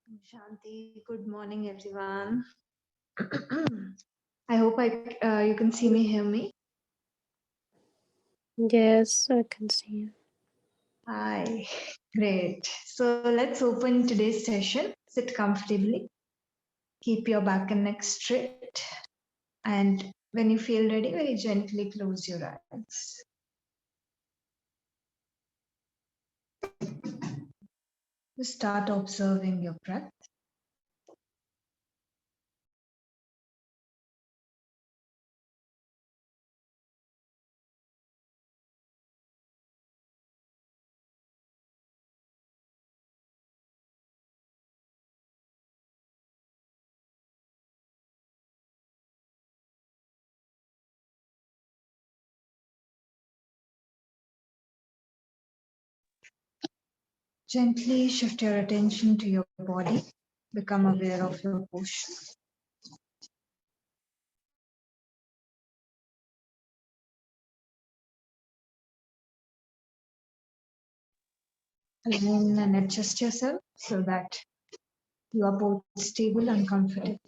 Shanti, good morning, everyone. I hope you can see me, hear me. Yes, I can see you. Hi, great. So let's open today's session. Sit comfortably, keep your back and neck straight, and when you feel ready, very gently close your eyes. Just start observing your breath. Gently shift your attention to your body. Become aware of your posture. Align and adjust yourself so that you are both stable and comfortable.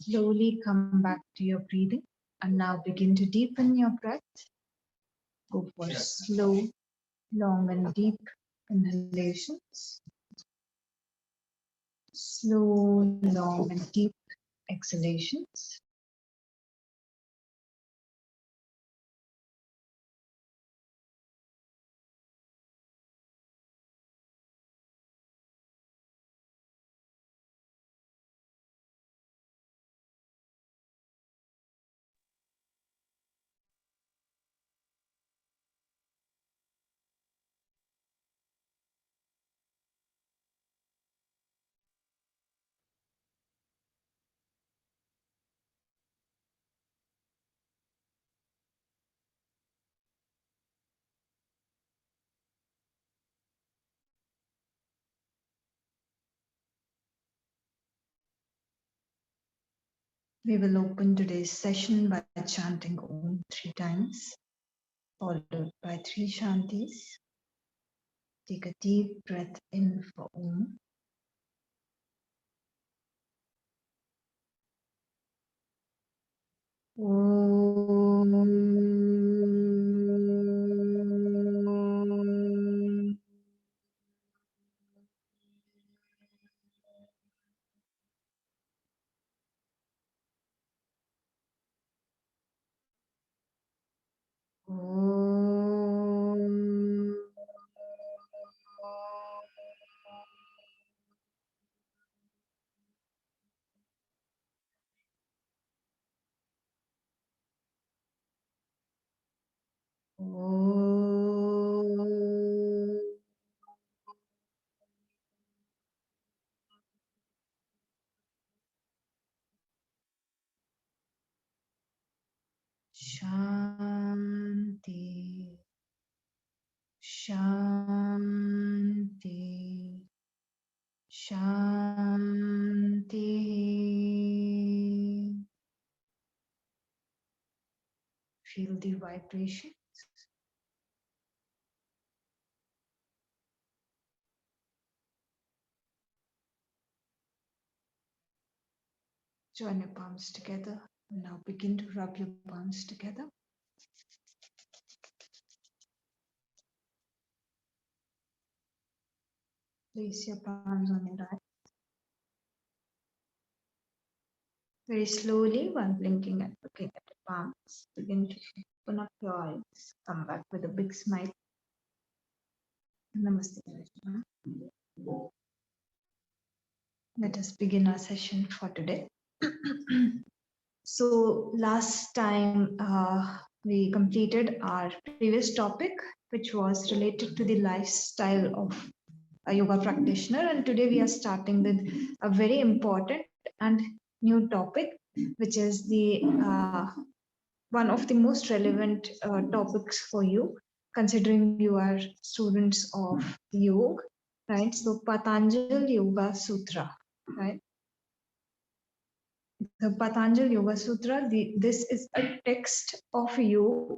Slowly come back to your breathing and now begin to deepen your breath. Go for slow, long and deep inhalations. Slow, long and deep exhalations. We will open today's session by chanting Om 3 times, followed by 3 Shantis. Take a deep breath in for Om. Om. Om. Om. Shanti. Shanti. Shanti. Feel the vibrations. Join your palms together. Now begin to rub your palms together. Place your palms on your eyes. Very slowly, while blinking and looking at your palms, begin to open up your eyes. Come back with a big smile. Namaste. Let us begin our session for today. So last time we completed our previous topic, which was related to the lifestyle of a yoga practitioner, and today we are starting with a very important and new topic, which is the one of the most relevant topics for you, considering you are students of yoga, right? So Patanjali Yoga Sutra, right? The Patanjali Yoga Sutra, this is a text of yoga,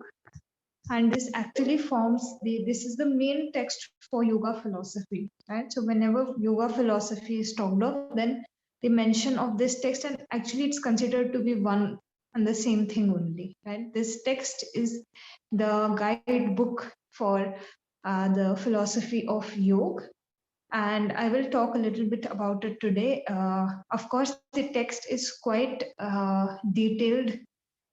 and this actually forms this is the main text for yoga philosophy, right? So whenever yoga philosophy is talked of, then the mention of this text, and actually it's considered to be one and the same thing only, right? This text is the guidebook for the philosophy of yoga, and I will talk a little bit about it today. Of course, the text is quite detailed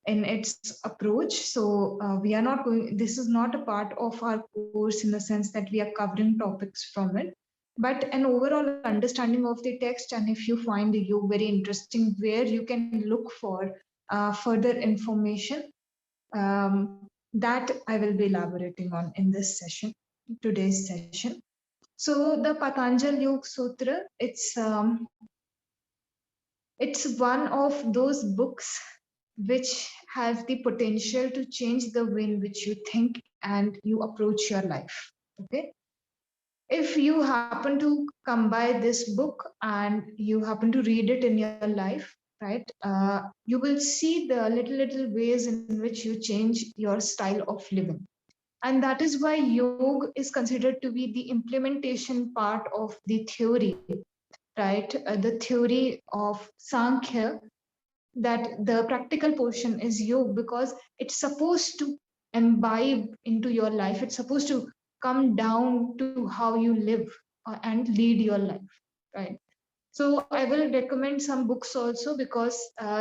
in its approach. So we are not going, this is not a part of our course in the sense that we are covering topics from it, but an overall understanding of the text. And if you find the yoga very interesting, where you can look for further information, that I will be elaborating on in this session, today's session. So the Patanjali Yoga Sutra, it's one of those books which has the potential to change the way in which you think and you approach your life. Okay. If you happen to come by this book and you happen to read it in your life, right, you will see the little ways in which you change your style of living. And that is why yoga is considered to be the implementation part of the theory, right? The theory of Sankhya, that the practical portion is yoga, because it's supposed to imbibe into your life. It's supposed to come down to how you live and lead your life, right? So I will recommend some books also, because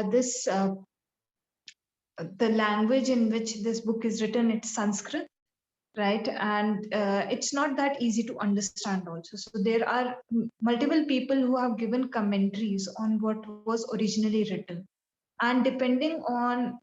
this the language in which this book is written, it's Sanskrit, right? And it's not that easy to understand also. So there are multiple people who have given commentaries on what was originally written, and depending on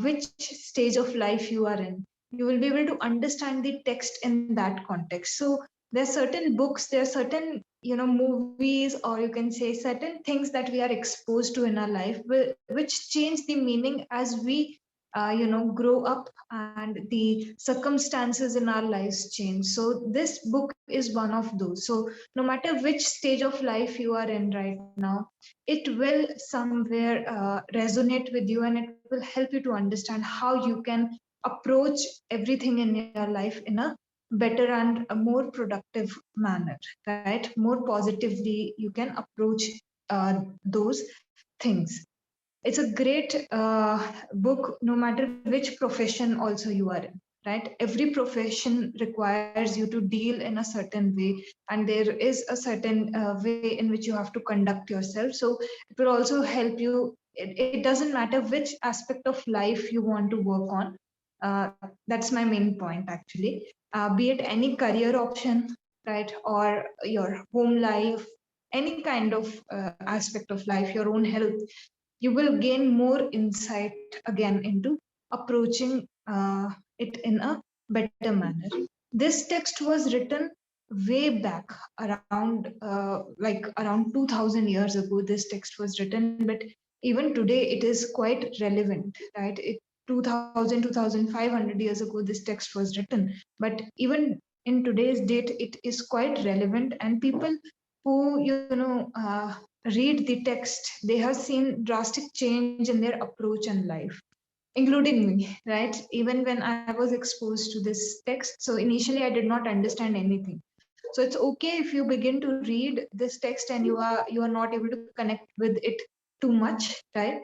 which stage of life you are in, you will be able to understand the text in that context. So there are certain books, there are certain, movies, or you can say certain things that we are exposed to in our life, which change the meaning as we grow up and the circumstances in our lives change. So this book is one of those. So no matter which stage of life you are in right now, it will somewhere resonate with you, and it will help you to understand how you can approach everything in your life in a better and a more productive manner, right? More positively you can approach those things. It's a great book no matter which profession also you are in, right? Every profession requires you to deal in a certain way, and there is a certain way in which you have to conduct yourself. So it will also help you. It doesn't matter which aspect of life you want to work on. That's my main point actually. Be it any career option, right, or your home life, any kind of aspect of life, your own health, you will gain more insight again into approaching it in a better manner. This text was written way back around like around 2000 years ago. This text was written, but even today it is quite relevant, right? 2500 years ago this text was written, but even in today's date it is quite relevant, and people who read the text, they have seen drastic change in their approach in life, including me, right? Even when I was exposed to this text, so initially I did not understand anything. So it's okay if you begin to read this text and you are not able to connect with it too much, right?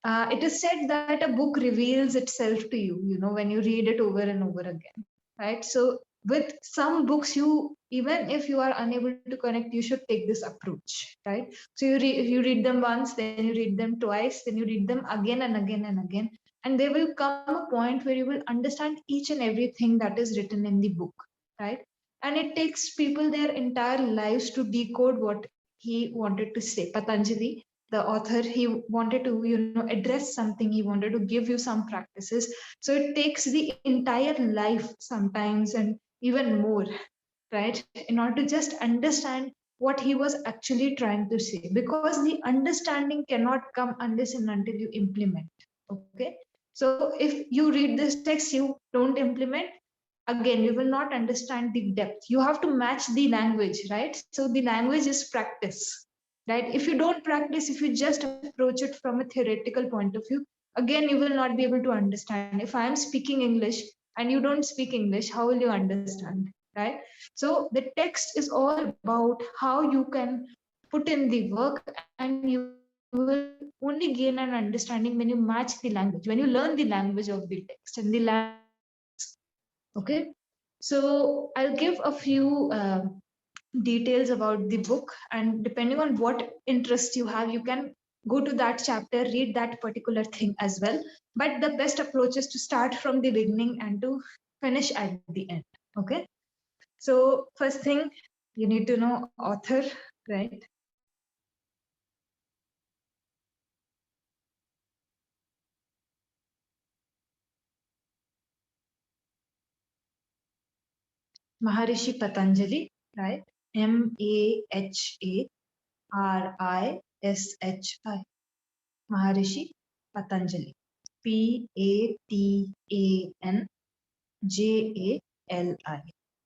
It is said that a book reveals itself to you, when you read it over and over again, right? So with some books, even if you are unable to connect, you should take this approach, right? So you read them once, then you read them twice, then you read them again and again and again, and there will come a point where you will understand each and everything that is written in the book, right? And it takes people their entire lives to decode what he wanted to say. Patanjali, the author, he wanted to address something, he wanted to give you some practices. So it takes the entire life sometimes, and even more, right, in order to just understand what he was actually trying to say, because the understanding cannot come unless and until you implement. Okay. So if you read this text, you don't implement, again, you will not understand the depth. You have to match the language, right? So the language is practice, right? If you don't practice, if you just approach it from a theoretical point of view, again, you will not be able to understand. If I am speaking English and you don't speak English, how will you understand, right? So the text is all about how you can put in the work, and you will only gain an understanding when you match the language, when you learn the language of the text and the language of the text. Okay, so I'll give a few details about the book, and depending on what interest you have, you can go to that chapter, read that particular thing as well. But the best approach is to start from the beginning and to finish at the end. Okay, so first thing, you need to know author, right? Maharishi Patanjali, right? Maharishi Maharishi Patanjali. Patanjali.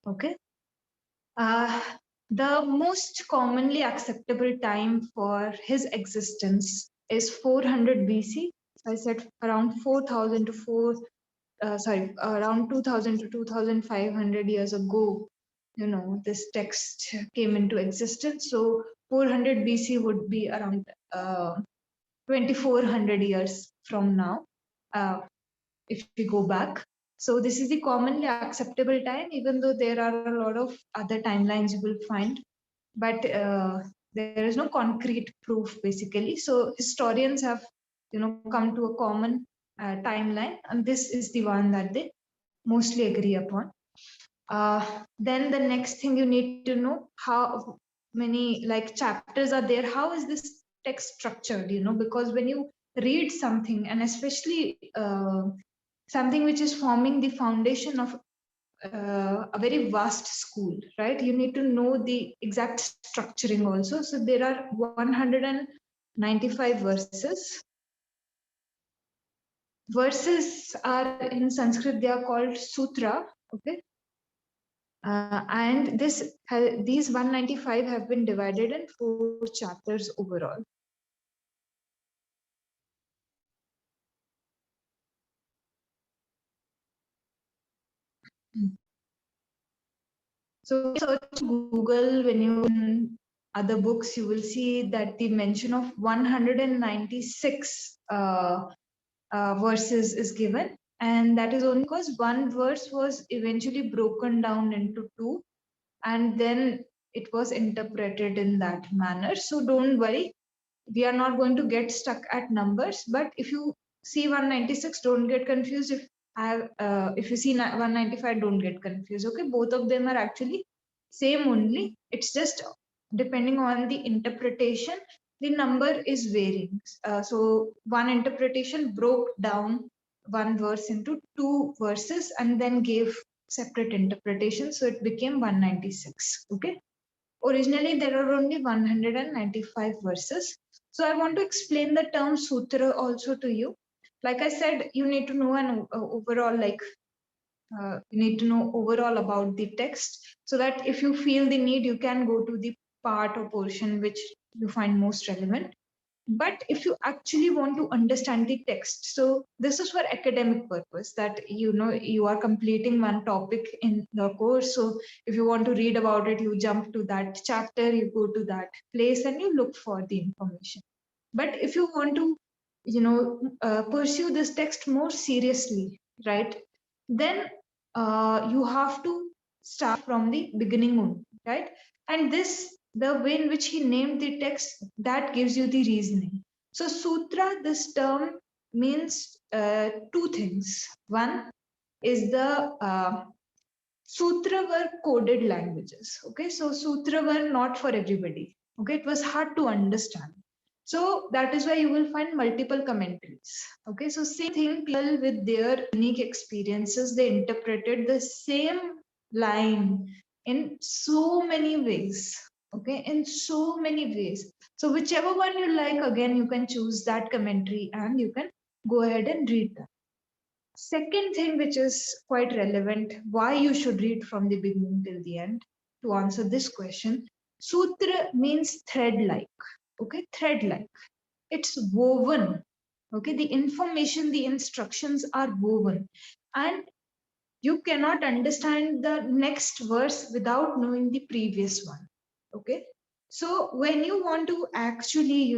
Okay. The most commonly acceptable time for his existence is 400 BC. I said around 4,000 to around 2000 to 2500 years ago, this text came into existence. So 400 BC would be around 2400 years from now, if we go back. So this is the commonly acceptable time, even though there are a lot of other timelines you will find, but there is no concrete proof basically. So historians have, come to a common timeline, and this is the one that they mostly agree upon. Then the next thing you need to know, how many like chapters are there, how is this text structured, because when you read something, and especially something which is forming the foundation of a very vast school, right? You need to know the exact structuring also. So there are 195 verses. Verses are in Sanskrit, they are called Sutra, okay? And these 195 have been divided in 4 chapters overall. So search Google, when you in other books, you will see that the mention of 196 verses is given, and that is only because one verse was eventually broken down into 2, and then it was interpreted in that manner. So don't worry, we are not going to get stuck at numbers. But if you see 196, don't get confused. If you see 195, don't get confused. Okay, both of them are actually same only. It's just depending on the interpretation, the number is varying. So one interpretation broke down one verse into 2 verses and then gave separate interpretation, so it became 196. Okay, originally there are only 195 verses. So I want to explain the term sutra also to you. Like I said, you need to know an overall, you need to know overall about the text, so that if you feel the need, you can go to the part or portion which you find most relevant. But if you actually want to understand the text, so this is for academic purpose, that you are completing one topic in the course. So if you want to read about it, you jump to that chapter, you go to that place and you look for the information. But if you want to pursue this text more seriously, right, then you have to start from the beginning only, right? And this, the way in which he named the text, that gives you the reasoning. So sutra, this term means 2 things. One is the sutra were coded languages. Okay, so sutra were not for everybody. Okay, it was hard to understand. So that is why you will find multiple commentaries. Okay, so same thing, people with their unique experiences, they interpreted the same line in so many ways. Okay, in so many ways. So whichever one you like, again, you can choose that commentary and you can go ahead and read that. Second thing which is quite relevant, why you should read from the beginning till the end to answer this question. Sutra means thread-like, okay, thread-like. It's woven, okay, the information, the instructions are woven. And you cannot understand the next verse without knowing the previous one, okay. So when you want to actually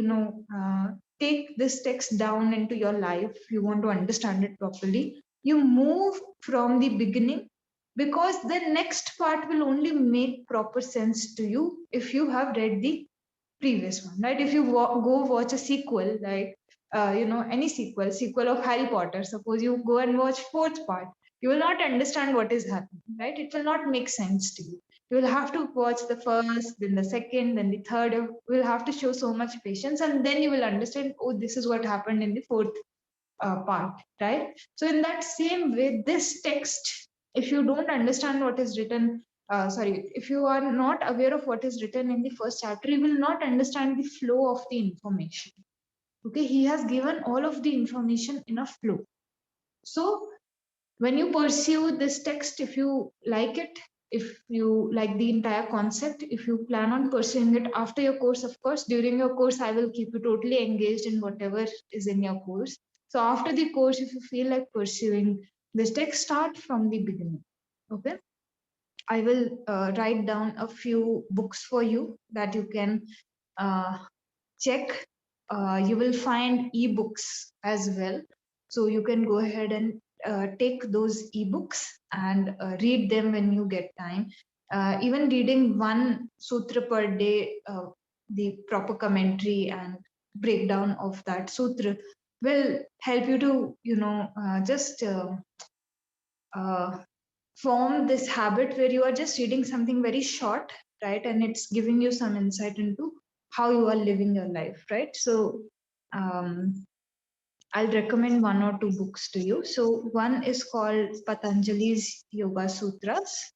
take this text down into your life, you want to understand it properly, you move from the beginning, because the next part will only make proper sense to you if you have read the previous one, right? If you go watch a sequel, like any sequel of Harry Potter, suppose you go and watch fourth part, you will not understand what is happening, right? It will not make sense to you. You will have to watch the first, then the second, then the third. You will have to show so much patience, and then you will understand, oh, this is what happened in the fourth part, right? So in that same way, this text, if you don't understand what is written, if you are not aware of what is written in the first chapter, you will not understand the flow of the information. Okay, he has given all of the information in a flow. So when you pursue this text, if you like it, if you like the entire concept, if you plan on pursuing it after your course, of course, during your course, I will keep you totally engaged in whatever is in your course. So after the course, if you feel like pursuing this text, start from the beginning. Okay. I will write down a few books for you that you can uh, check. You will find ebooks as well. So you can go ahead and take those ebooks and read them when you get time. Even reading one sutra per day, the proper commentary and breakdown of that sutra will help you to, just uh, form this habit where you are just reading something very short, right? And it's giving you some insight into how you are living your life, right? So um, I'll recommend one or two books to you. So one is called Patanjali's Yoga Sutras.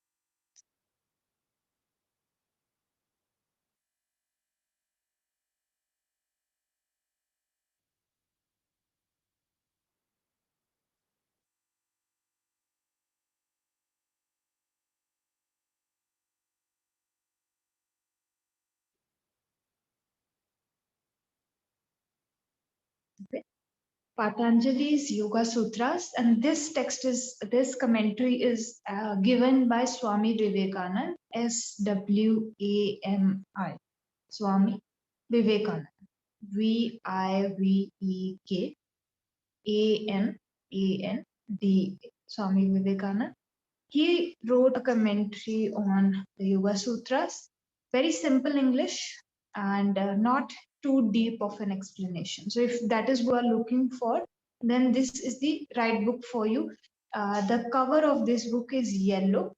Okay. Patanjali's Yoga Sutras, and this commentary is given by Swami Vivekanand, SWAMI, Swami Vivekanand, VIVEKANAND, Swami Vivekanand. He wrote a commentary on the Yoga Sutras, very simple English and not too deep of an explanation. So if that is what you are looking for, then this is the right book for you. The cover of this book is yellow.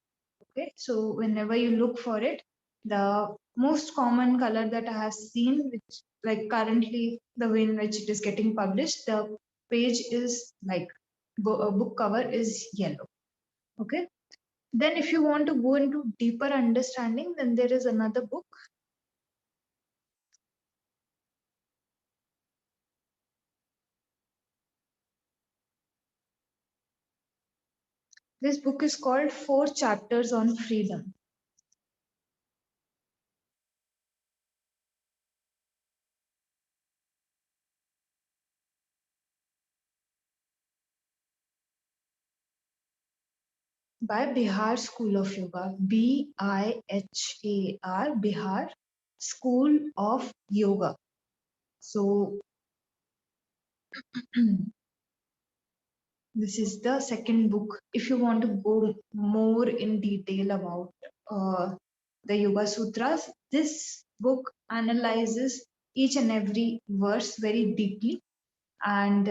Okay, so whenever you look for it, the most common color that I have seen, which like currently the way in which it is getting published, the page is like book cover is yellow. Okay, then if you want to go into deeper understanding, then there is another book. This book is called Four Chapters on Freedom by Bihar School of Yoga, BIHAR, Bihar School of Yoga. So this is the second book. If you want to go more in detail about the Yoga Sutras, this book analyzes each and every verse very deeply. And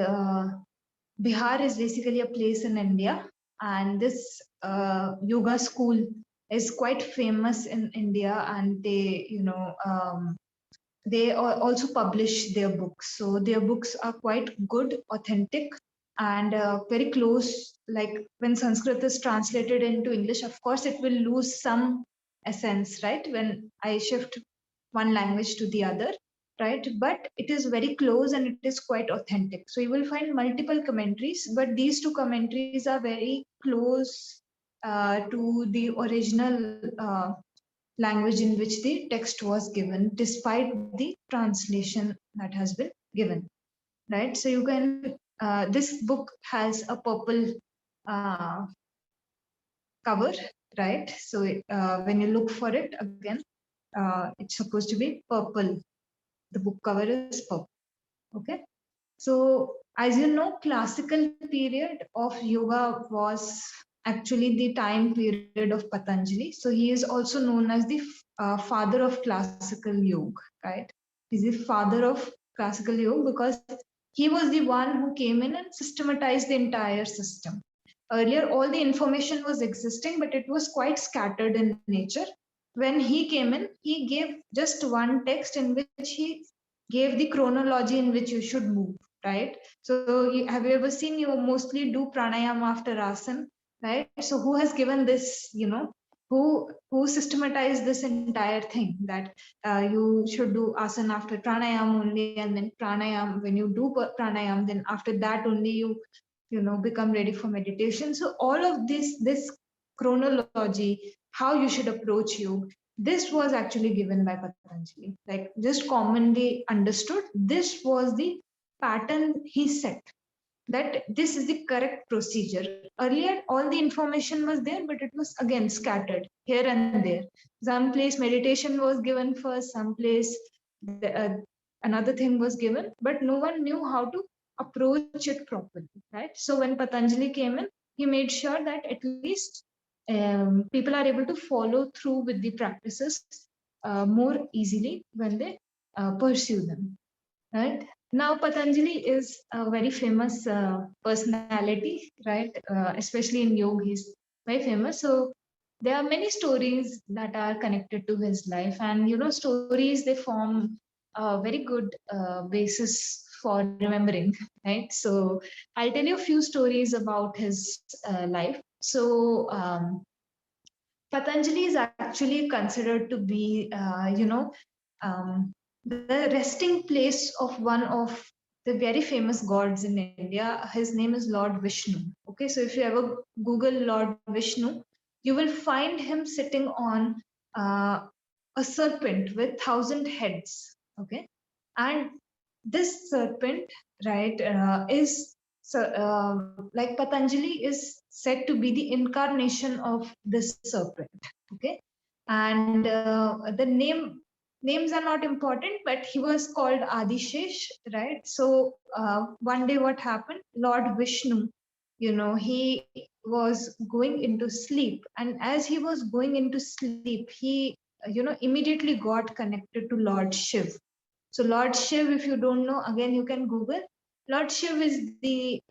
Bihar is basically a place in India, and this yoga school is quite famous in India, and they also publish their books. So their books are quite good, authentic, and very close. Like when Sanskrit is translated into English, of course, it will lose some essence, right? When I shift one language to the other, right? But it is very close and it is quite authentic. So you will find multiple commentaries, but these two commentaries are very close to the original language in which the text was given, despite the translation that has been given, right? So you can, this book has a purple uh, cover, right? So when you look for it again, it's supposed to be purple. The book cover is purple, okay? So as you know, classical period of yoga was actually the time period of Patanjali. So he is also known as the father of classical yoga, right? He's the father of classical yoga because he was the one who came in and systematized the entire system. Earlier, all the information was existing, but it was quite scattered in nature. When he came in, he gave just one text in which he gave the chronology in which you should move, right? So have you ever seen, you mostly do pranayama after asana, right? So who has given this, who systematized this entire thing, that you should do asana after pranayama only, and then pranayama, when you do pranayama, then after that only you become ready for meditation. So all of this chronology, how you should approach yoga, this was actually given by Patanjali, like just commonly understood. This was the pattern he set, that this is the correct procedure. Earlier, all the information was there, but it was again scattered here and there. Some place meditation was given first, some place another thing was given, but no one knew how to approach it properly, right? So when Patanjali came in, he made sure that at least people are able to follow through with the practices more easily when they pursue them, right? Now, Patanjali is a very famous personality, right? Especially in yoga, he's very famous. So there are many stories that are connected to his life, and stories, they form a very good basis for remembering, right? So I'll tell you a few stories about his life. So Patanjali is actually considered to be, the resting place of one of the very famous gods in India. His name is Lord Vishnu. Okay, so if you ever Google Lord Vishnu, you will find him sitting on uh, a serpent with 1,000 heads. Okay, and this serpent, right, is so, like Patanjali is said to be the incarnation of this serpent. Okay, and the names are not important, but he was called Adishesh, right? So one day, what happened? Lord Vishnu, he was going into sleep, and as he was going into sleep, he immediately got connected to Lord Shiv. So Lord Shiv, if you don't know, again you can Google. Lord Shiv is the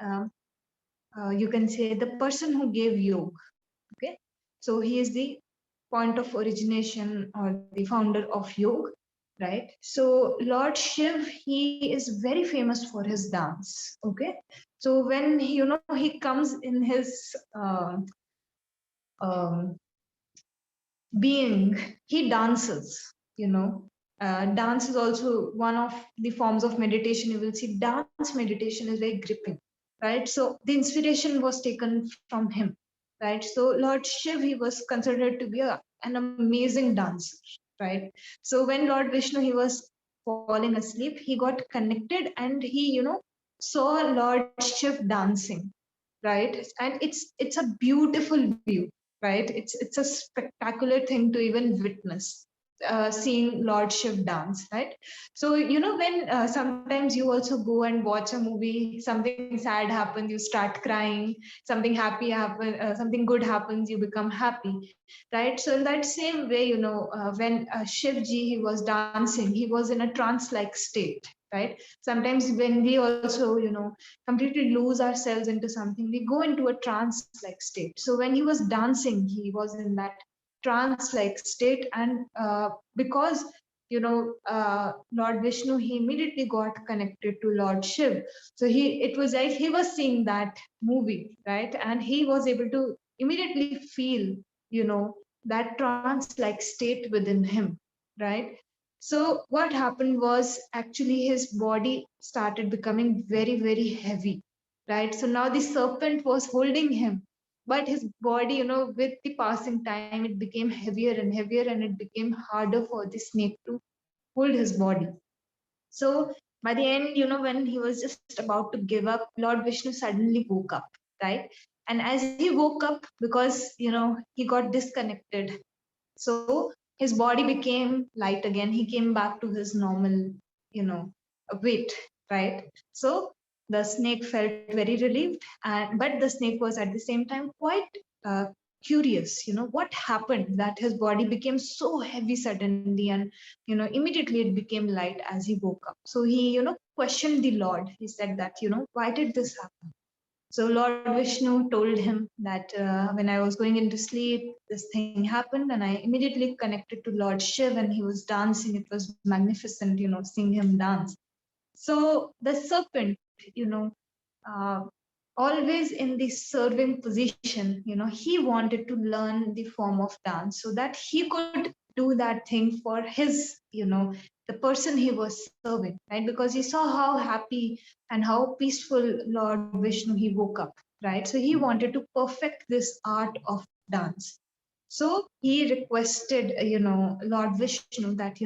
you can say the person who gave yoga. Okay, so he is the point of origination or the founder of yoga, right? So Lord Shiv, he is very famous for his dance. Okay, so when he comes in his um, being, he dances, dance is also one of the forms of meditation. You will see dance meditation is very gripping, right? So the inspiration was taken from him, right? So Lord Shiv, he was considered to be an amazing dancer, right? So when Lord Vishnu, he was falling asleep, he got connected and he saw Lord Shiv dancing, right? And it's a beautiful view, right? It's a spectacular thing to even witness, seeing Lord Shiv dance, right? So when sometimes you also go and watch a movie, something sad happens, you start crying, something happy happen, something good happens, you become happy, right? So in that same way, when Shivji, he was dancing, he was in a trance like state, right? Sometimes when we also completely lose ourselves into something, we go into a trance like state. So when he was dancing, he was in that trance like state, and because Lord Vishnu, he immediately got connected to Lord Shiv. So it was like he was seeing that movie, right? And he was able to immediately feel that trance like state within him, right? So what happened was actually his body started becoming very, very heavy, right? So now the serpent was holding him, but his body, with the passing time, it became heavier and heavier, and it became harder for the snake to hold his body. So by the end, when he was just about to give up, Lord Vishnu suddenly woke up, right? And as he woke up, because he got disconnected, so his body became light again. He came back to his normal, weight, right? So the snake felt very relieved, and but the snake was at the same time quite curious. What happened that his body became so heavy suddenly, and immediately it became light as he woke up. So he, questioned the Lord. He said that, why did this happen? So Lord Vishnu told him that when I was going into sleep, this thing happened, and I immediately connected to Lord Shiv, and he was dancing. It was magnificent, seeing him dance. So the serpent, uh, always in the serving position, he wanted to learn the form of dance so that he could do that thing for his, the person he was serving, right? Because he saw how happy and how peaceful Lord Vishnu he woke up, right? So he wanted to perfect this art of dance. So he requested, Lord Vishnu that,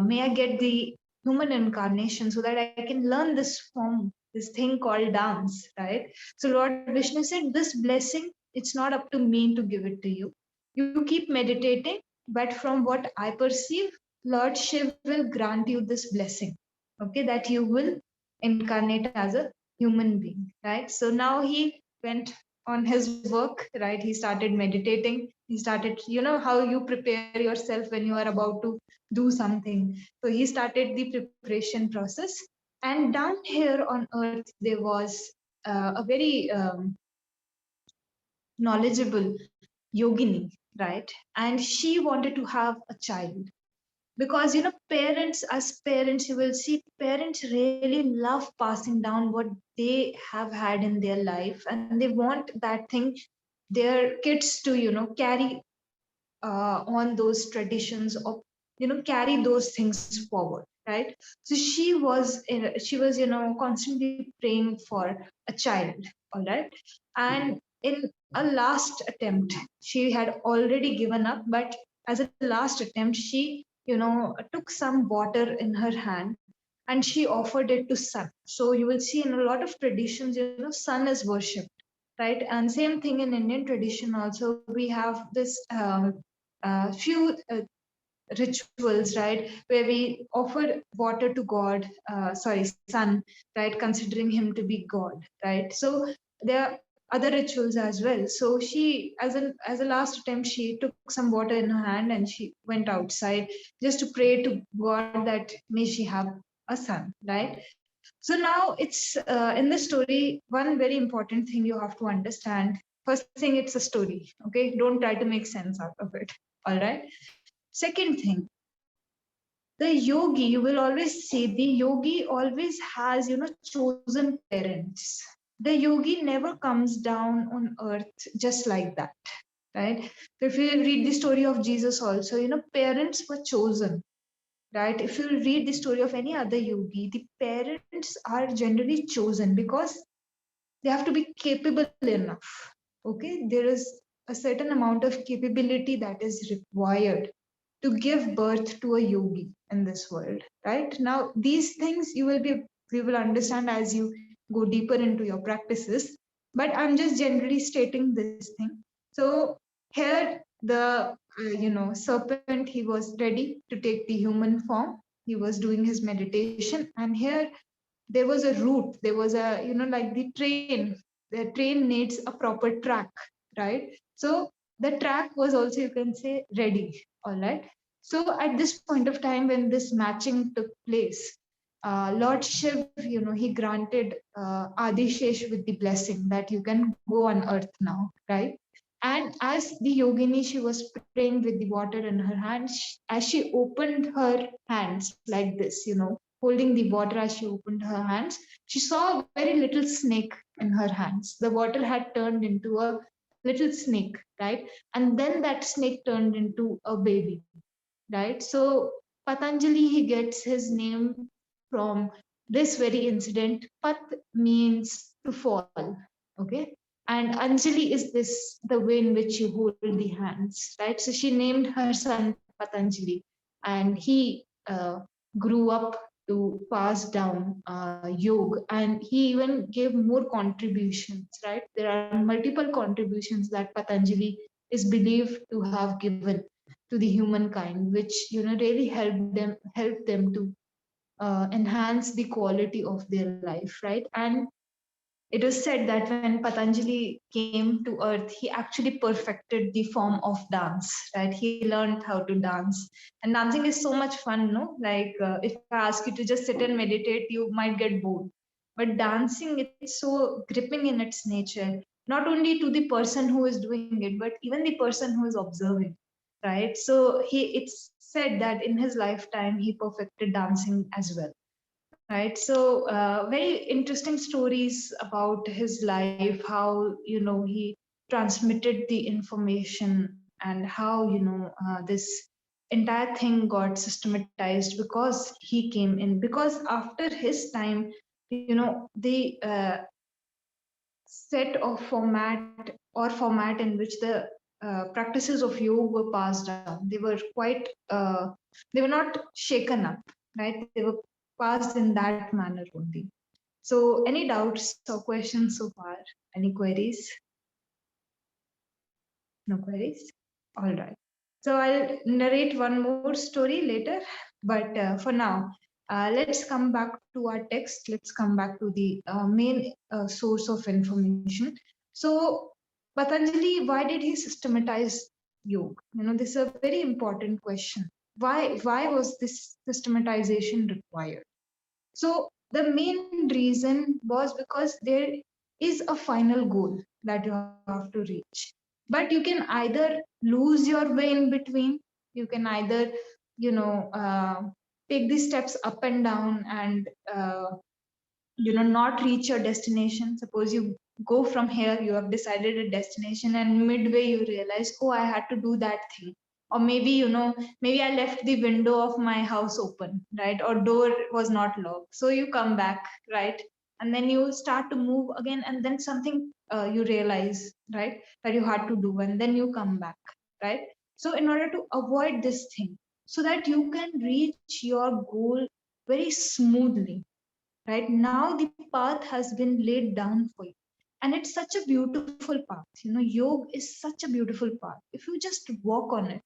may I get the human incarnation so that I can learn this form, this thing called dance, right? So Lord Vishnu said, this blessing, it's not up to me to give it to you. You keep meditating, but from what I perceive, Lord Shiv will grant you this blessing, okay, that you will incarnate as a human being, right? So now he went on his work, right? He started meditating. He started, how you prepare yourself when you are about to do something. So he started the preparation process. And down here on earth, there was a very knowledgeable yogini, right? And she wanted to have a child because parents, as parents, you will see parents really love passing down what they have had in their life, and they want that thing, their kids to carry on those traditions, or carry those things forward, right? So she was constantly praying for a child, all right? And in a last attempt, she had already given up, but as a last attempt, she took some water in her hand and she offered it to sun. So you will see in a lot of traditions, sun is worshipped, right? And same thing in Indian tradition also, we have this few rituals, right, where we offer water to God, sorry, sun, right, considering him to be God, right? So there are other rituals as well. So she, as a last attempt, she took some water in her hand and she went outside just to pray to God that may she have a son, right? So now it's in this story, one very important thing you have to understand. First thing, it's a story, okay? Don't try to make sense out of it, all right? Second thing, the yogi, you will always see the yogi always has, chosen parents. The yogi never comes down on earth just like that, right? So if you read the story of Jesus also, parents were chosen, right? If you read the story of any other yogi, the parents are generally chosen because they have to be capable enough, okay? There is a certain amount of capability that is required to give birth to a yogi in this world, right? Now these things you will understand as you go deeper into your practices, but I'm just generally stating this thing. So here the serpent, he was ready to take the human form. He was doing his meditation, and here there was a route, there was a, like the train needs a proper track, right? So the track was also, you can say, ready, all right? So at this point of time when this matching took place, Lord Shiv, he granted Adishesh with the blessing that you can go on earth now, right? And as the yogini, she was praying with the water in her hands. As she opened her hands like this, holding the water, as she opened her hands, she saw a very little snake in her hands. The water had turned into a little snake, right? And then that snake turned into a baby, right? So Patanjali, he gets his name from this very incident. Pat means to fall, okay? And Anjali is this, the way in which you hold the hands, right? So she named her son Patanjali, and he grew up to pass down yoga, and he even gave more contributions, right? There are multiple contributions that Patanjali is believed to have given to the humankind, which really help them to enhance the quality of their life, right? And it is said that when Patanjali came to earth, he actually perfected the form of dance, right? He learned how to dance. And dancing is so much fun, no? Like if I ask you to just sit and meditate, you might get bored. But dancing, it's so gripping in its nature, not only to the person who is doing it, but even the person who is observing, right? So it's said that in his lifetime, he perfected dancing as well, right? So very interesting stories about his life, how he transmitted the information, and how this entire thing got systematized because he came in, because after his time, the set of format in which the practices of yoga were passed down, they were quite they were not shaken up, right? They were passed in that manner only. So, any doubts or questions so far? Any queries? No queries? All right. So, I'll narrate one more story later, but for now, let's come back to our text. Let's come back to the main source of information. So, Patanjali, why did he systematize yoga? This is a very important question. Why was this systematization required? So the main reason was because there is a final goal that you have to reach. But you can either lose your way in between, you can either, you know, uh, take these steps up and down and not reach your destination. Suppose you go from here, you have decided a destination, and midway you realize, oh, I had to do that thing. Or maybe maybe I left the window of my house open, right? Or door was not locked, so you come back, right? And then you start to move again, and then something you realize, right, that you had to do, and then you come back, right? So in order to avoid this thing, so that you can reach your goal very smoothly, right? Now the path has been laid down for you, and it's such a beautiful path. Yoga is such a beautiful path. If you just walk on it,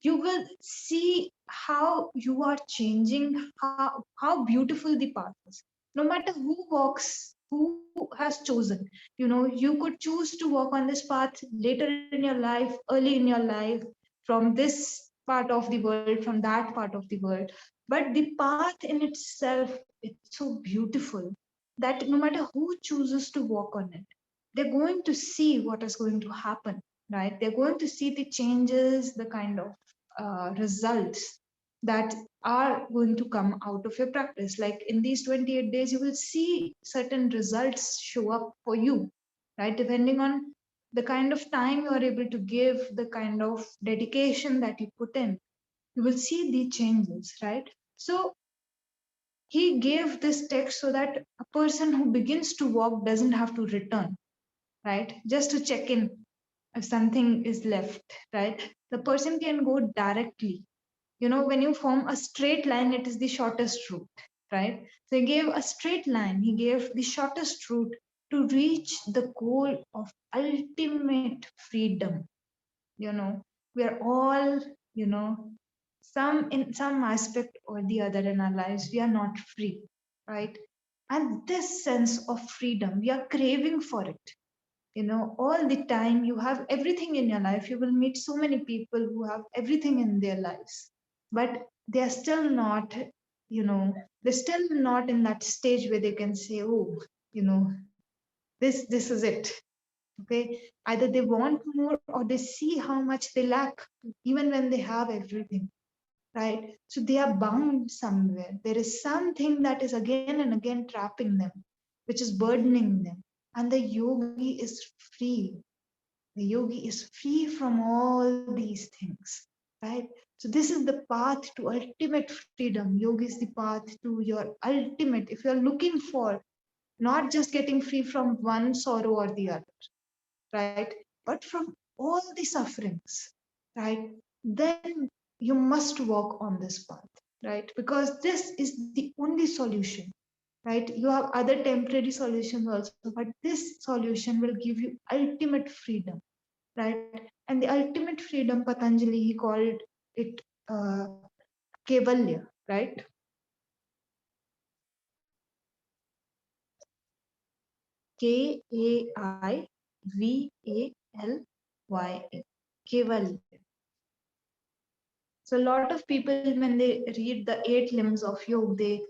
you will see how you are changing, how beautiful the path is. No matter who walks, who has chosen, you could choose to walk on this path later in your life, early in your life, from this part of the world, from that part of the world. But the path in itself, it's so beautiful that no matter who chooses to walk on it, they're going to see what is going to happen, right? They're going to see the changes, the kind of results that are going to come out of your practice. Like in these 28 days, you will see certain results show up for you, right? Depending on the kind of time you are able to give, the kind of dedication that you put in, you will see the changes, right? So he gave this text so that a person who begins to walk doesn't have to return, right? Just to check in if something is left, right? The person can go directly. When you form a straight line, it is the shortest route, right? So he gave a straight line, he gave the shortest route to reach the goal of ultimate freedom. you know we are all, some in some aspect or the other in our lives, we are not free, right? And this sense of freedom, we are craving for it. All the time. You have everything in your life, you will meet so many people who have everything in their lives, but they are still not, they're still not in that stage where they can say, oh, you know this is it. Okay, either they want more or they see how much they lack, even when they have everything, right? So they are bound somewhere. There is something that is again and again trapping them, which is burdening them. And the yogi is free. The yogi is free from all these things, right? So this is the path to ultimate freedom. Yoga is the path to your ultimate, if you're looking for not just getting free from one sorrow or the other, right? But from all the sufferings, right? Then you must walk on this path, right? Because this is the only solution, right? You have other temporary solutions also, but this solution will give you ultimate freedom, right? And the ultimate freedom, Patanjali, he called it uh, Kaivalya, right? Kaivalya. So a lot of people, when they read the 8 limbs of yoga, they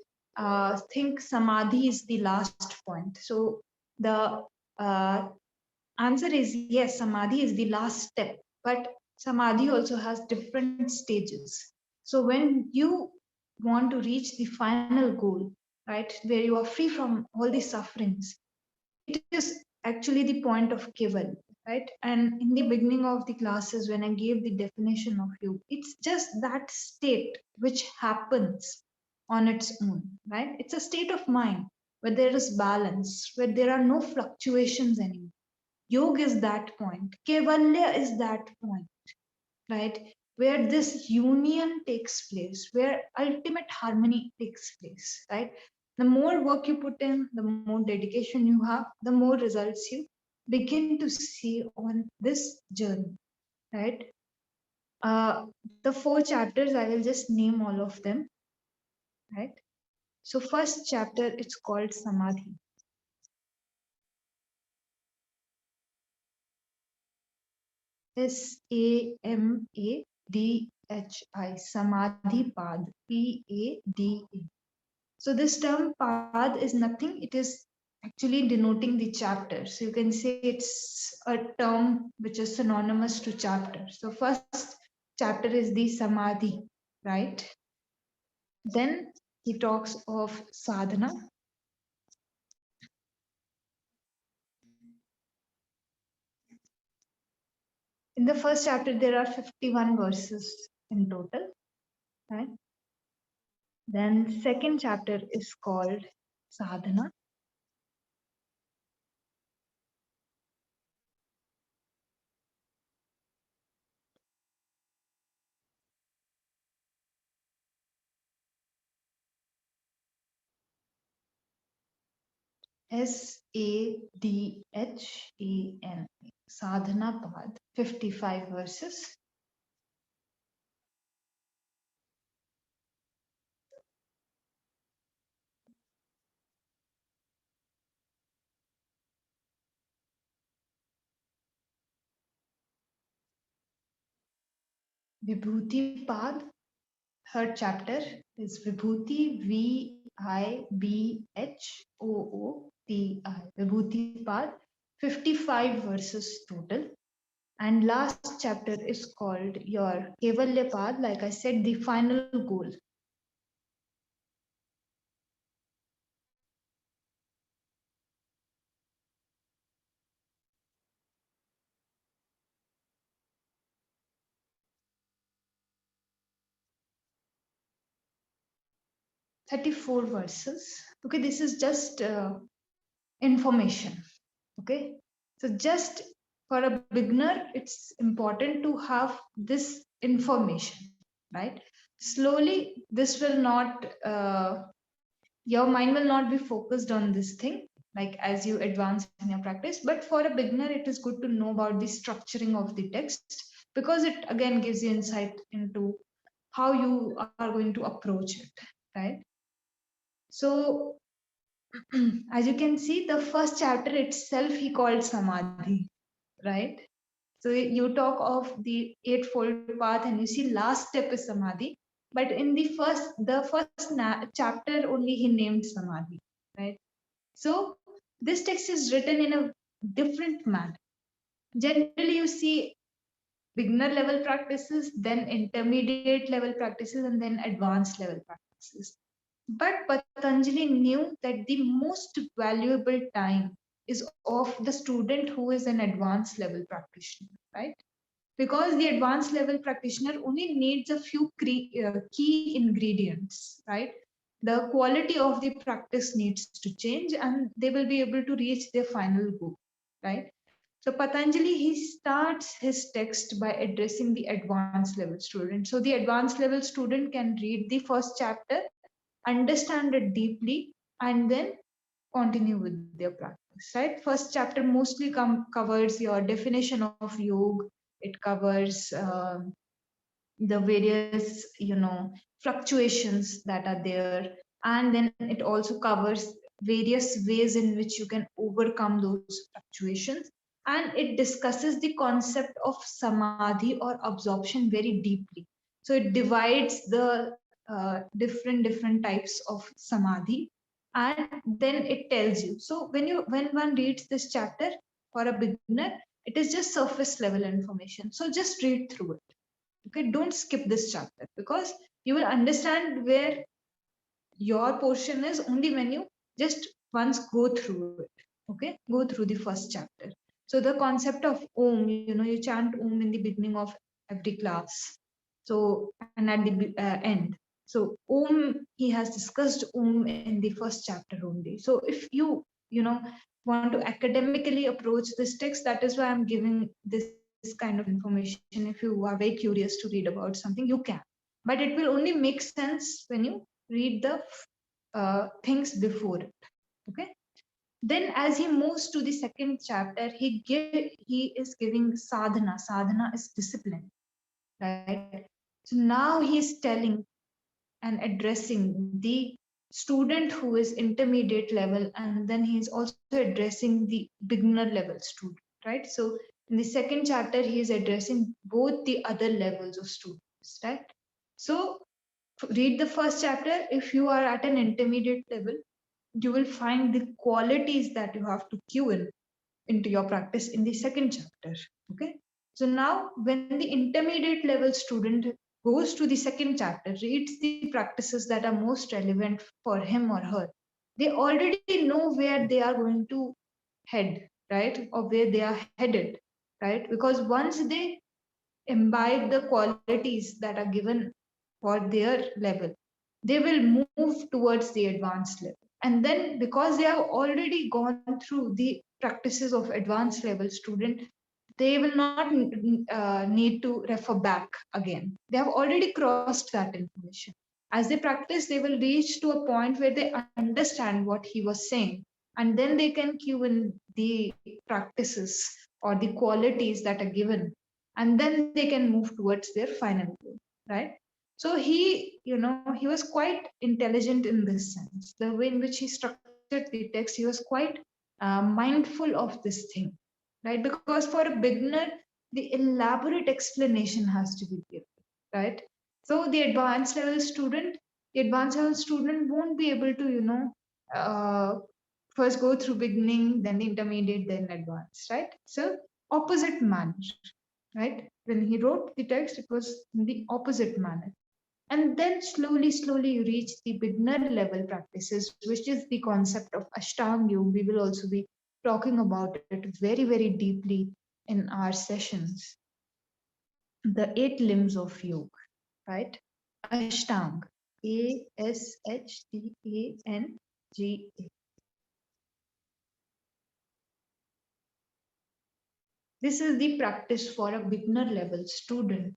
think Samadhi is the last point. So the answer is yes, Samadhi is the last step, but Samadhi also has different stages. So when you want to reach the final goal, right, where you are free from all the sufferings, it is actually the point of Keval, right? And in the beginning of the classes, when I gave the definition of you, it's just that state which happens on its own, right? It's a state of mind where there is balance, where there are no fluctuations anymore. Yoga is that point. Kevalya is that point, right? Where this union takes place, where ultimate harmony takes place, right? The more work you put in, the more dedication you have, the more results you begin to see on this journey, right? The 4 chapters, I will just name all of them, right? So first chapter, it's called Samadhi. Samadhi, Samadhi Pad, Pada. So this term Pad is nothing, it is actually denoting the chapter. So you can say it's a term which is synonymous to chapter. So first chapter is the Samadhi, right? Then he talks of sadhana. In the first chapter, there are 51 verses in total, right? Then second chapter is called sadhana. Sadhana, Sadhana Pad, 55 verses. Vibhuti Pad, third chapter is Vibhuti, Vibhooti. Vibhuti Pad, 55 verses total. And last chapter is called your Kaivalya Pad, like I said, the final goal. Thirty-four verses. Okay, this is just information. Okay, so just for a beginner, it's important to have this information, right? Slowly, this will not, your mind will not be focused on this thing, like as you advance in your practice. But for a beginner, it is good to know about the structuring of the text, because it again gives you insight into how you are going to approach it, right? So as you can see, the first chapter itself he called Samadhi, right? So you talk of the eightfold path and you see last step is Samadhi. But in the first chapter only he named Samadhi, right? So this text is written in a different manner. Generally, you see beginner level practices, then intermediate level practices, and then advanced level practices. But Patanjali knew that the most valuable time is of the student who is an advanced level practitioner, right? because the advanced level practitioner only needs a few key ingredients, right? The quality of the practice needs to change and they will be able to reach their final goal, right? So Patanjali, he starts his text by addressing the advanced level student. So the advanced level student can read the first chapter, understand it deeply, and then continue with their practice, right? First chapter mostly covers your definition of yoga. It covers the various, fluctuations that are there, and then it also covers various ways in which you can overcome those fluctuations, and it discusses the concept of samadhi or absorption very deeply. So it divides the different types of samadhi, and then it tells you. So when one reads this chapter for a beginner, it is just surface level information, so just read through it. Okay, don't skip this chapter, because you will understand where your portion is only when you just once go through it. Okay, go through the first chapter. So the concept of om, you chant om in the beginning of every class, so and at the end. So om, he has discussed om in the first chapter only. So if you want to academically approach this text, that is why I'm giving this kind of information. If you are very curious to read about something, you can, but it will only make sense when you read the things before it. Okay. Then as he moves to the second chapter, he is giving sadhana. Sadhana is discipline, right? So now he is telling and addressing the student who is intermediate level, and then he is also addressing the beginner level student, right? So in the second chapter, he is addressing both the other levels of students, right? So read the first chapter. If you are at an intermediate level, you will find the qualities that you have to cue into your practice in the second chapter. Okay. So now when the intermediate level student goes to the second chapter, reads the practices that are most relevant for him or her, they already know where they are going to head, right? Or where they are headed, right? Because once they imbibe the qualities that are given for their level, they will move towards the advanced level. And then because they have already gone through the practices of advanced level student, they will not need to refer back again. They have already crossed that information. As they practice, they will reach to a point where they understand what he was saying. And then they can cue in the practices or the qualities that are given. And then they can move towards their final goal, right? So he was quite intelligent in this sense. The way in which he structured the text, he was quite mindful of this thing, right? Because for a beginner, the elaborate explanation has to be given, right? So the advanced level student won't be able to, first go through beginning, then the intermediate, then advanced, right? So opposite manner, right? When he wrote the text, it was in the opposite manner. And then slowly you reach the beginner level practices, which is the concept of Ashtanga Yoga. We will also be talking about it very deeply in our sessions. The 8 limbs of yoga, right? Ashtanga, Ashtanга. This is the practice for a beginner level student,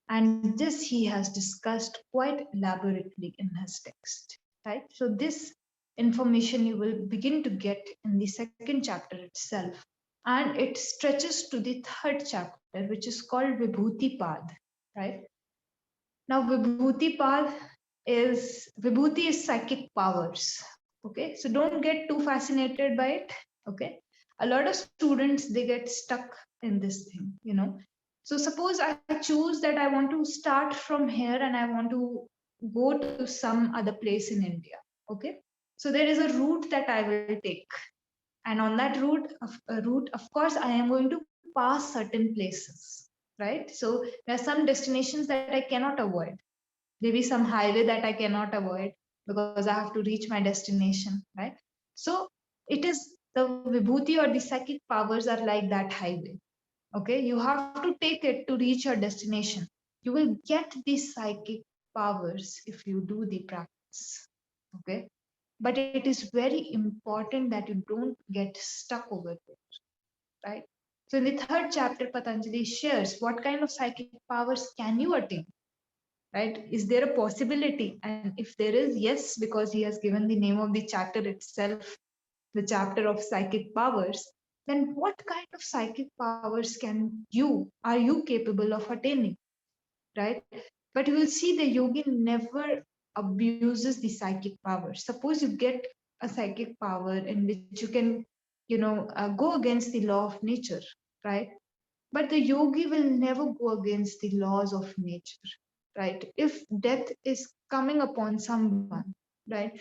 and this he has discussed quite elaborately in his text, right? So this information you will begin to get in the second chapter itself, and it stretches to the third chapter, which is called Vibhuti Pad, right? Now Vibhuti is psychic powers. Okay, so don't get too fascinated by it. Okay, a lot of students, they get stuck in this thing. So suppose I choose that I want to start from here and I want to go to some other place in India. Okay, so there is a route that I will take, and on that route, of course, I am going to pass certain places, right? So there are some destinations that I cannot avoid, maybe some highway that I cannot avoid because I have to reach my destination, right? So it is the vibhuti or the psychic powers are like that highway. Okay, you have to take it to reach your destination. You will get these psychic powers if you do the practice. Okay, but it is very important that you don't get stuck over it, right? So in the third chapter, Patanjali shares what kind of psychic powers can you attain, right? Is there a possibility? And if there is, yes, because he has given the name of the chapter itself, the chapter of psychic powers, then what kind of psychic powers are you capable of attaining, right? But you will see the yogi never abuses the psychic power. Suppose you get a psychic power in which you can, go against the law of nature, right? But the yogi will never go against the laws of nature, right? If death is coming upon someone, right,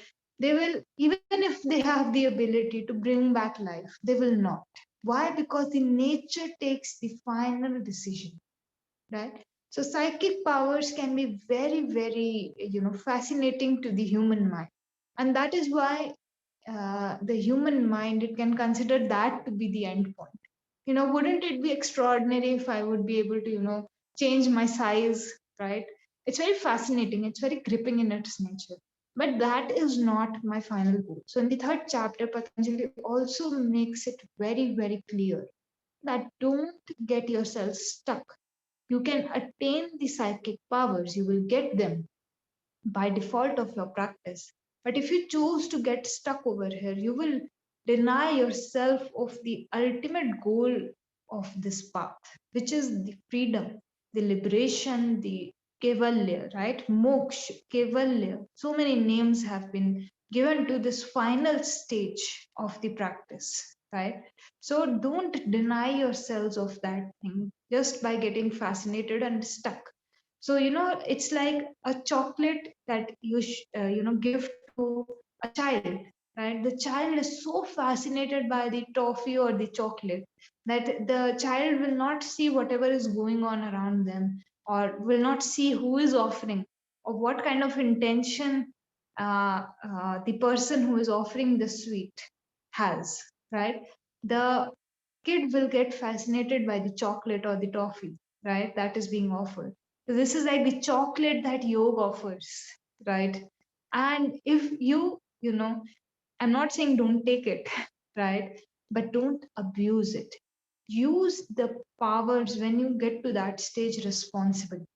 they will, even if they have the ability to bring back life, they will not. Why? Because the nature takes the final decision, right? So psychic powers can be very, very, fascinating to the human mind. And that is why the human mind, it can consider that to be the end point. Wouldn't it be extraordinary if I would be able to, change my size, right? It's very fascinating. It's very gripping in its nature. But that is not my final goal. So in the third chapter, Patanjali also makes it very, very clear that don't get yourself stuck. You can attain the psychic powers, you will get them by default of your practice. But if you choose to get stuck over here, you will deny yourself of the ultimate goal of this path, which is the freedom, the liberation, the Kaivalya, right? Moksha, Kaivalya. So many names have been given to this final stage of the practice, right? So don't deny yourselves of that thing just by getting fascinated and stuck. So it's like a chocolate that give to a child, right? The child is so fascinated by the toffee or the chocolate that the child will not see whatever is going on around them, or will not see who is offering, or what kind of intention the person who is offering the sweet has, right? The kid will get fascinated by the chocolate or the toffee, right, that is being offered. So this is like the chocolate that yoga offers, right? And if I'm not saying don't take it, right? But don't abuse it. Use the powers when you get to that stage responsibly,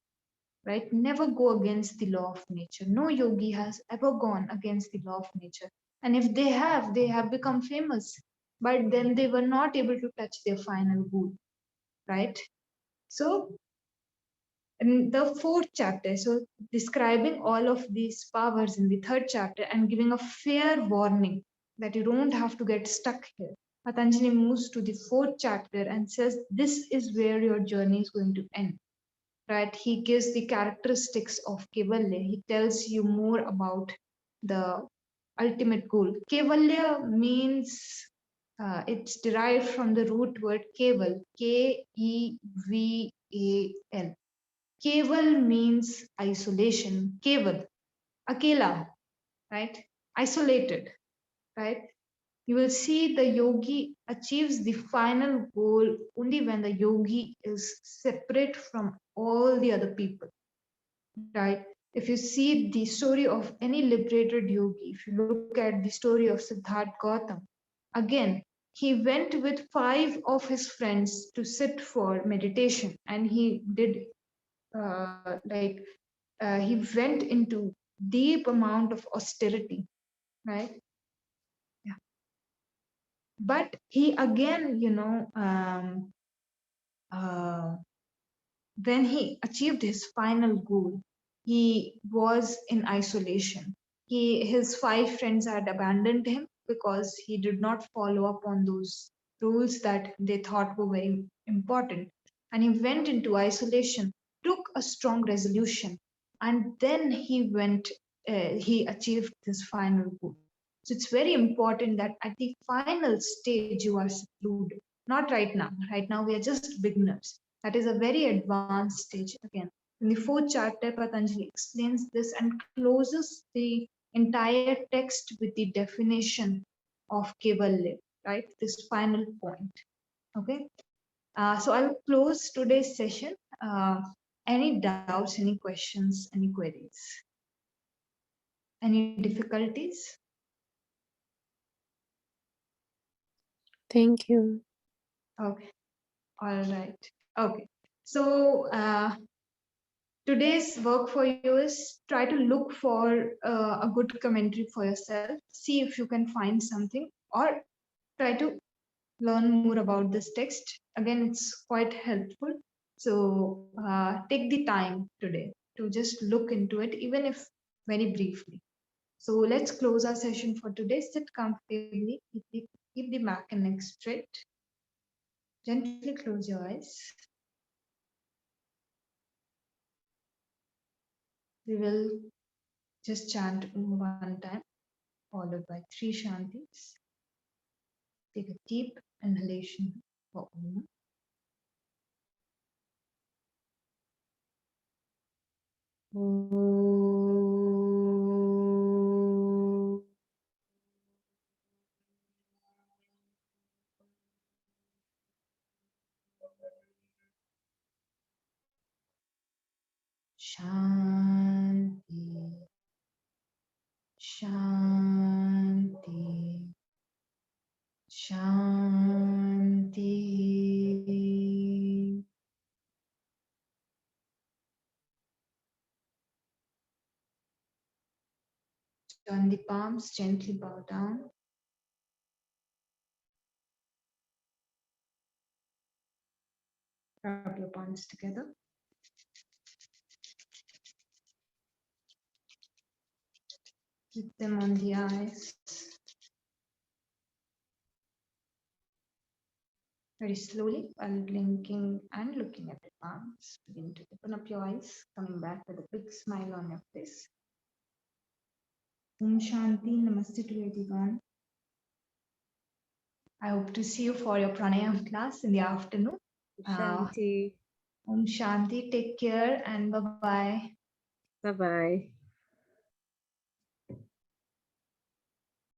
right? Never go against the law of nature. No yogi has ever gone against the law of nature. And if they have become famous, but then they were not able to touch their final goal, right? So in the fourth chapter, so describing all of these powers in the third chapter and giving a fair warning that you don't have to get stuck here. Patanjali moves to the fourth chapter and says this is where your journey is going to end, right? He gives the characteristics of Kaivalya. He tells you more about the ultimate goal. Kaivalya means it's derived from the root word Keval, Keval. Keval means isolation. Keval, akela, right? Isolated, right? You will see the yogi achieves the final goal only when the yogi is separate from all the other people, right? If you see the story of any liberated yogi, if you look at the story of Siddhartha Gautam, again, he went with 5 of his friends to sit for meditation, and he did he went into deep amount of austerity, right? Yeah. But he again, uh, when he achieved his final goal, he was in isolation. His 5 friends had abandoned him because he did not follow up on those rules that they thought were very important. And he went into isolation, took a strong resolution, and then he achieved this final goal. So it's very important that at the final stage you are secluded. Not right now. Right now we are just beginners. That is a very advanced stage again. In the fourth chapter, Patanjali explains this and closes the entire text with the definition of Kaivalya, right? This final point. Okay. So I'll close today's session. Any doubts, any questions, any queries, any difficulties? Thank you. Okay, all right. Okay, so today's work for you is try to look for a good commentary for yourself. See if you can find something, or try to learn more about this text. Again, it's quite helpful. So take the time today to just look into it, even if very briefly. So let's close our session for today. Sit comfortably, keep the back and neck straight. Gently close your eyes. We will just chant Om one time, followed by 3 Shantis. Take a deep inhalation for Om. Shanti, Shanti, Shanti. Turn the palms, gently bow down. Rub your palms together. Keep them on the eyes. Very slowly, while blinking and looking at the palms, begin to open up your eyes, coming back with a big smile on your face. Om Shanti, Namaste to everyone. I hope to see you for your pranayam class in the afternoon. Shanti. Om Shanti, take care and bye-bye. Bye-bye.